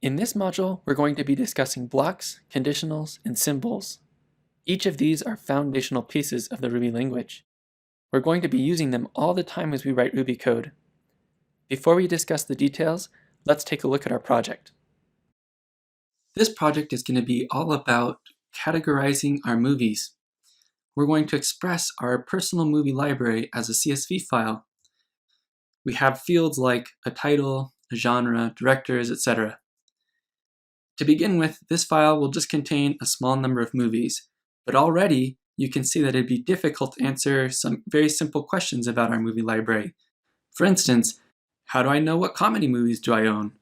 In this module, we're going to be discussing blocks, conditionals, and symbols. Each of these are foundational pieces of the Ruby language. We're going to be using them all the time as we write Ruby code. Before we discuss the details, let's take a look at our project. This project is going to be all about categorizing our movies. We're going to express our personal movie library as a CSV file. We have fields like a title, a genre, directors, etc. To begin with, this file will just contain a small number of movies, but already you can see that it'd be difficult to answer some very simple questions about our movie library. For instance, how do I know what comedy movies do I own?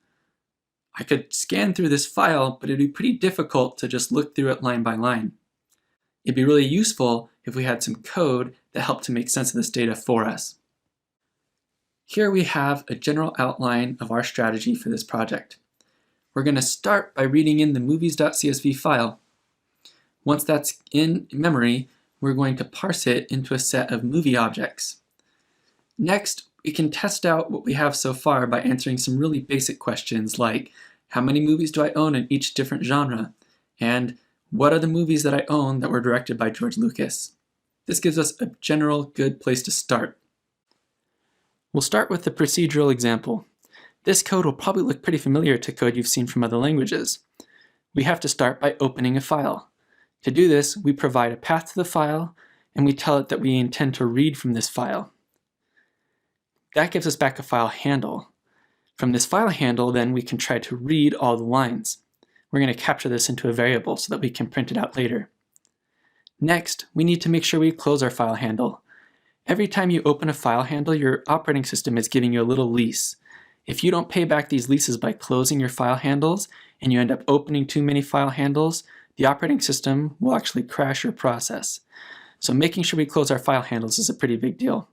I could scan through this file, but it'd be pretty difficult to just look through it line by line. It'd be really useful if we had some code that helped to make sense of this data for us. Here we have a general outline of our strategy for this project. We're going to start by reading in the movies.csv file. Once that's in memory, we're going to parse it into a set of movie objects. Next, we can test out what we have so far by answering some really basic questions like, how many movies do I own in each different genre? And what are the movies that I own that were directed by George Lucas? This gives us a general good place to start. We'll start with the procedural example. This code will probably look pretty familiar to code you've seen from other languages. We have to start by opening a file. To do this, we provide a path to the file, and we tell it that we intend to read from this file. That gives us back a file handle. From this file handle, then, we can try to read all the lines. We're going to capture this into a variable so that we can print it out later. Next, we need to make sure we close our file handle. Every time you open a file handle, your operating system is giving you a little lease. If you don't pay back these leases by closing your file handles, and you end up opening too many file handles, the operating system will actually crash your process. So making sure we close our file handles is a pretty big deal.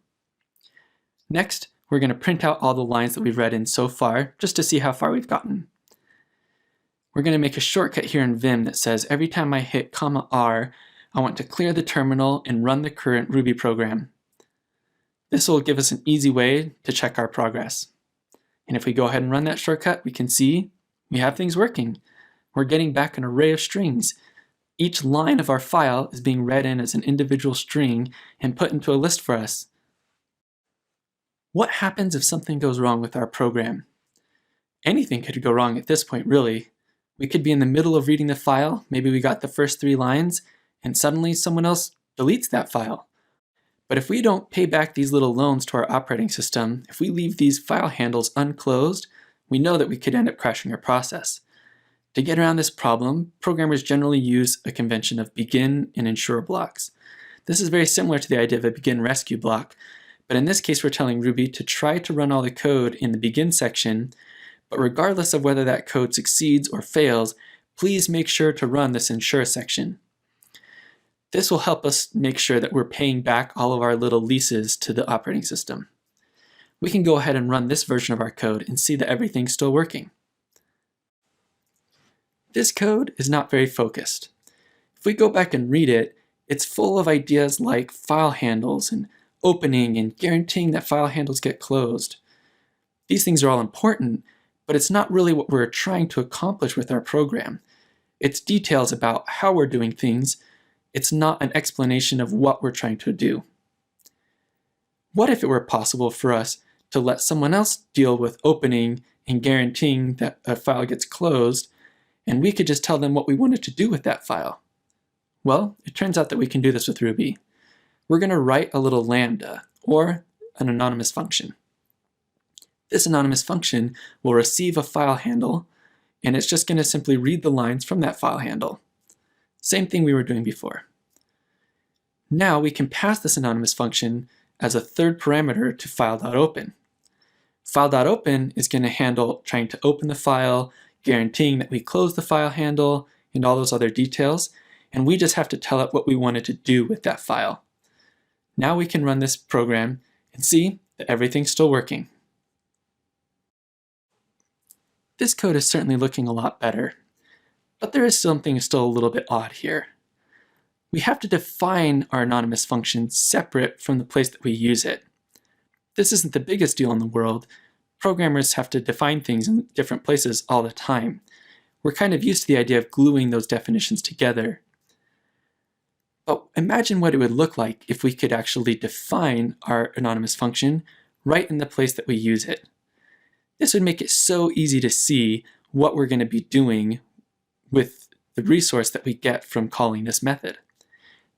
Next, we're going to print out all the lines that we've read in so far, just to see how far we've gotten. We're going to make a shortcut here in Vim that says every time I hit "R", I want to clear the terminal and run the current Ruby program. This will give us an easy way to check our progress. And if we go ahead and run that shortcut, we can see we have things working. We're getting back an array of strings. Each line of our file is being read in as an individual string and put into a list for us. What happens if something goes wrong with our program? Anything could go wrong at this point, really. We could be in the middle of reading the file, maybe we got the first 3 lines, and suddenly someone else deletes that file. But if we don't pay back these little loans to our operating system, if we leave these file handles unclosed, we know that we could end up crashing our process. To get around this problem, programmers generally use a convention of begin and ensure blocks. This is very similar to the idea of a begin rescue block, but in this case we're telling Ruby to try to run all the code in the begin section, but regardless of whether that code succeeds or fails, please make sure to run this ensure section. This will help us make sure that we're paying back all of our little leases to the operating system. We can go ahead and run this version of our code and see that everything's still working. This code is not very focused. If we go back and read it, it's full of ideas like file handles and opening and guaranteeing that file handles get closed. These things are all important, but it's not really what we're trying to accomplish with our program. It's details about how we're doing things. It's not an explanation of what we're trying to do. What if it were possible for us to let someone else deal with opening and guaranteeing that a file gets closed, and we could just tell them what we wanted to do with that file? Well, it turns out that we can do this with Ruby. We're going to write a little lambda, or an anonymous function. This anonymous function will receive a file handle, and it's just going to simply read the lines from that file handle. Same thing we were doing before. Now we can pass this anonymous function as a third parameter to file.open. File.open is going to handle trying to open the file, guaranteeing that we close the file handle, and all those other details, and we just have to tell it what we wanted to do with that file. Now we can run this program and see that everything's still working. This code is certainly looking a lot better. But there is something still a little bit odd here. We have to define our anonymous function separate from the place that we use it. This isn't the biggest deal in the world. Programmers have to define things in different places all the time. We're kind of used to the idea of gluing those definitions together. But imagine what it would look like if we could actually define our anonymous function right in the place that we use it. This would make it so easy to see what we're going to be doing with the resource that we get from calling this method.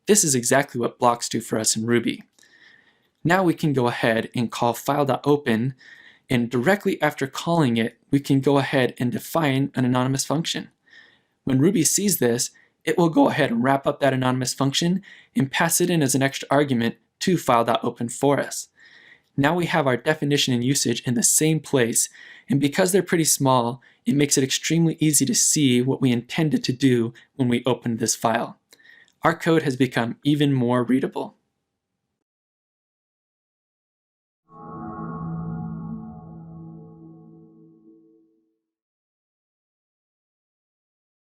This is exactly what blocks do for us in Ruby. Now we can go ahead and call file.open, and directly after calling it, we can go ahead and define an anonymous function. When Ruby sees this, it will go ahead and wrap up that anonymous function and pass it in as an extra argument to file.open for us. Now we have our definition and usage in the same place, and because they're pretty small, it makes it extremely easy to see what we intended to do when we opened this file. Our code has become even more readable.